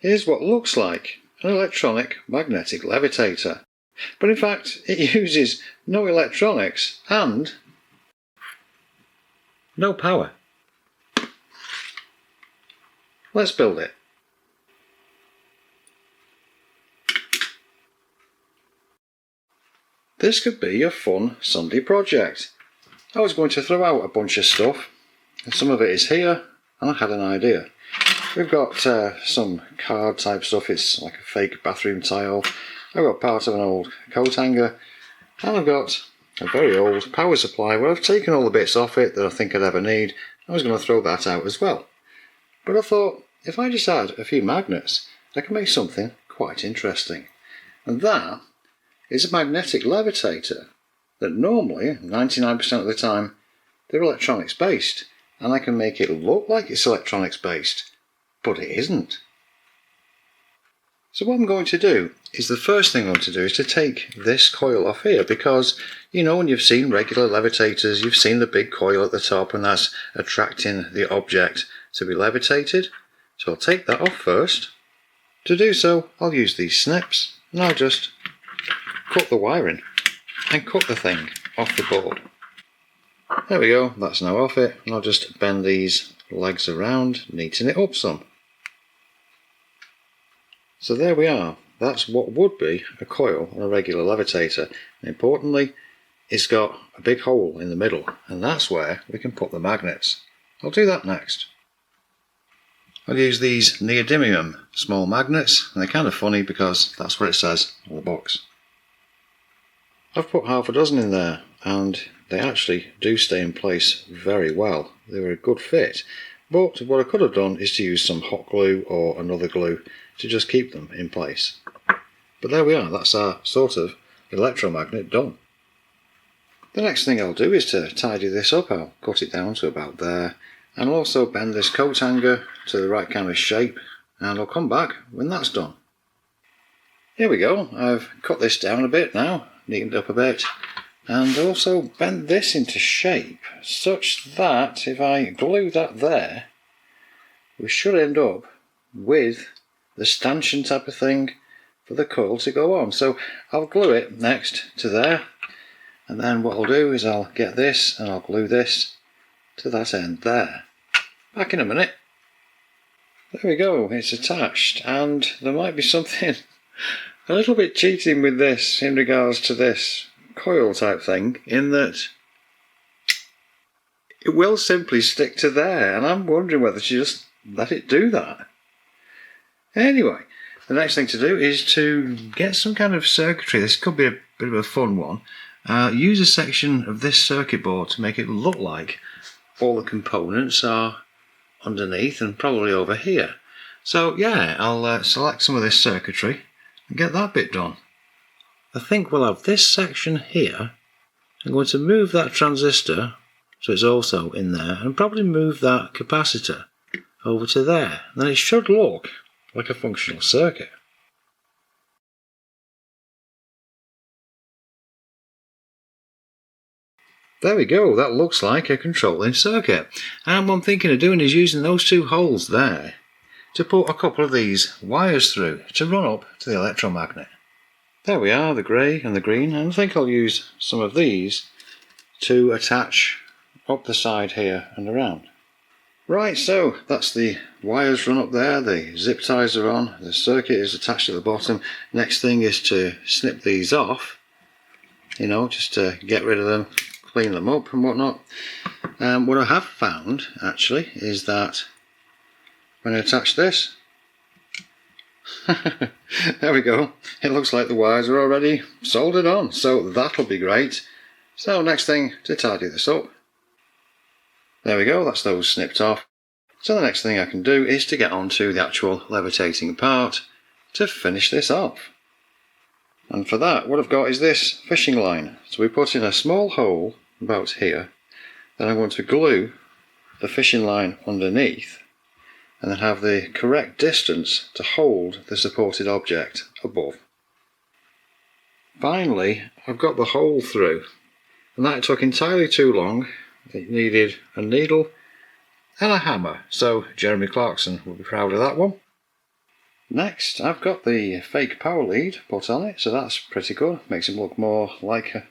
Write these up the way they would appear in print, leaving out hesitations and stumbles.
is what looks like an electronic magnetic levitator. But in fact, it uses no electronics and no power. Let's build it. This could be a fun Sunday project. I was going to throw out a bunch of stuff, and some of it is here, and I had an idea. We've got some card type stuff, it's like a fake bathroom tile. I've got part of an old coat hanger, and I've got a very old power supply where I've taken all the bits off it that I think I'd ever need. I was going to throw that out as well. But I thought, if I just add a few magnets, I can make something quite interesting. And that is a magnetic levitator that normally, 99% of the time, they're electronics based, and I can make it look like it's electronics based, but it isn't. So what I'm going to do is, the first thing I'm going to do is to take this coil off here, because you know, when you've seen regular levitators, you've seen the big coil at the top, and that's attracting the object to be levitated. So I'll take that off first. To do so, I'll use these snips, and I'll just cut the wiring and cut the thing off the board. There we go, that's now off it, and I'll just bend these legs around, neaten it up some. So there we are, that's what would be a coil on a regular levitator. And importantly, it's got a big hole in the middle, and that's where we can put the magnets. I'll do that next. I'll use these Neodymium small magnets, and they're kind of funny because that's what it says on the box. I've put half a dozen in there, and they actually do stay in place very well. They were a good fit, but what I could have done is to use some hot glue or another glue to just keep them in place. But there we are, that's our sort of electromagnet done. The next thing I'll do is to tidy this up. I'll cut it down to about there, and I'll also bend this coat hanger to the right kind of shape, and I'll come back when that's done. Here we go, I've cut this down a bit now, neatened up a bit, and also bent this into shape such that if I glue that there, we should end up with the stanchion type of thing for the coil to go on. So I'll glue it next to there, and then what I'll do is I'll get this and I'll glue this to that end there. Back in a minute. There we go, it's attached, and there might be something a little bit cheating with this in regards to this coil type thing, in that it will simply stick to there, and I'm wondering whether to just let it do that. Anyway, the next thing to do is to get some kind of circuitry. This could be a bit of a fun one. Use a section of this circuit board to make it look like all the components are underneath and probably over here. So yeah, I'll select some of this circuitry and get that bit done. I think we'll have this section here. I'm going to move that transistor so it's also in there, and probably move that capacitor over to there. Then it should look like a functional circuit. There we go, that looks like a controlling circuit. And what I'm thinking of doing is using those two holes there to put a couple of these wires through to run up to the electromagnet. There we are, the grey and the green, and I think I'll use some of these to attach up the side here and around. Right, so that's the wires run up there, the zip ties are on, the circuit is attached at the bottom. Next thing is to snip these off, you know, just to get rid of them, clean them up and whatnot. What I have found actually is that when I attach this, there we go, it looks like the wires are already soldered on, so that'll be great. So next thing, to tidy this up. There we go, that's those snipped off. So the next thing I can do is to get onto the actual levitating part to finish this off. And for that, what I've got is this fishing line. So we put in a small hole about here, then I'm going to glue the fishing line underneath, and then have the correct distance to hold the supported object above. Finally, I've got the hole through, and that took entirely too long. It needed a needle and a hammer, so Jeremy Clarkson will be proud of that one. Next, I've got the fake power lead put on it, so that's pretty good. Makes it look more like a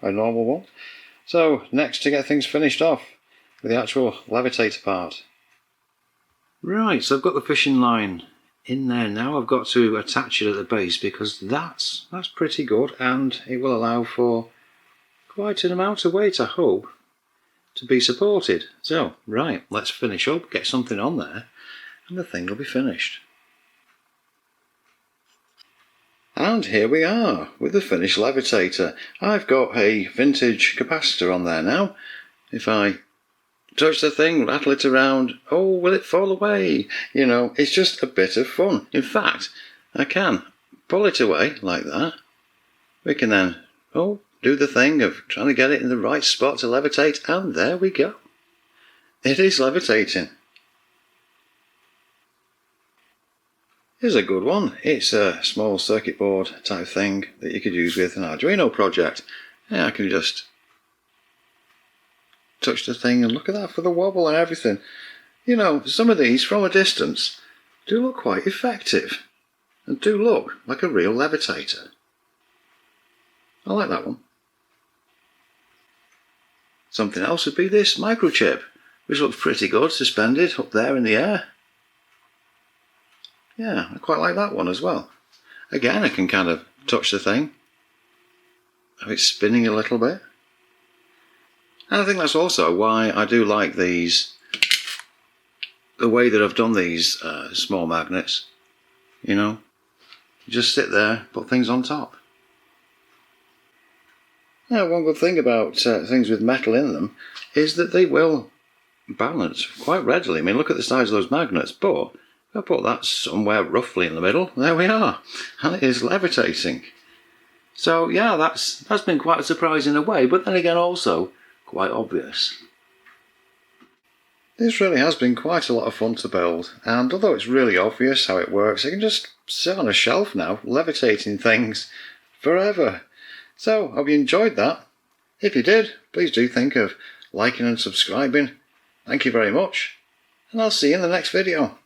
normal one. So next, to get things finished off with the actual levitator part. Right, so I've got the fishing line in there now. I've got to attach it at the base because that's pretty good, and it will allow for quite an amount of weight, I hope, to be supported. So, right, let's finish up, get something on there, and the thing will be finished. And here we are with the finished levitator. I've got a vintage capacitor on there now. If I touch the thing, rattle it around, oh, will it fall away? It's just a bit of fun. In fact, I can pull it away like that. We can then, do the thing of trying to get it in the right spot to levitate, and there we go. It is levitating. Here's a good one. It's a small circuit board type thing that you could use with an Arduino project. I can just touch the thing and look at that for the wobble and everything. Some of these from a distance do look quite effective and do look like a real levitator. I like that one. Something else would be this microchip, which looks pretty good suspended up there in the air. Yeah, I quite like that one as well. Again, I can kind of touch the thing, have it spinning a little bit. And I think that's also why I do like these, the way that I've done these small magnets. You just sit there, put things on top. Now, one good thing about things with metal in them is that they will balance quite readily. I mean, look at the size of those magnets, but if I put that somewhere roughly in the middle, there we are, and it is levitating. So yeah, that's been quite a surprise in a way, but then again also quite obvious. This really has been quite a lot of fun to build, and although it's really obvious how it works, it can just sit on a shelf now, levitating things forever. So, hope you enjoyed that. If you did, please do think of liking and subscribing. Thank you very much, and I'll see you in the next video.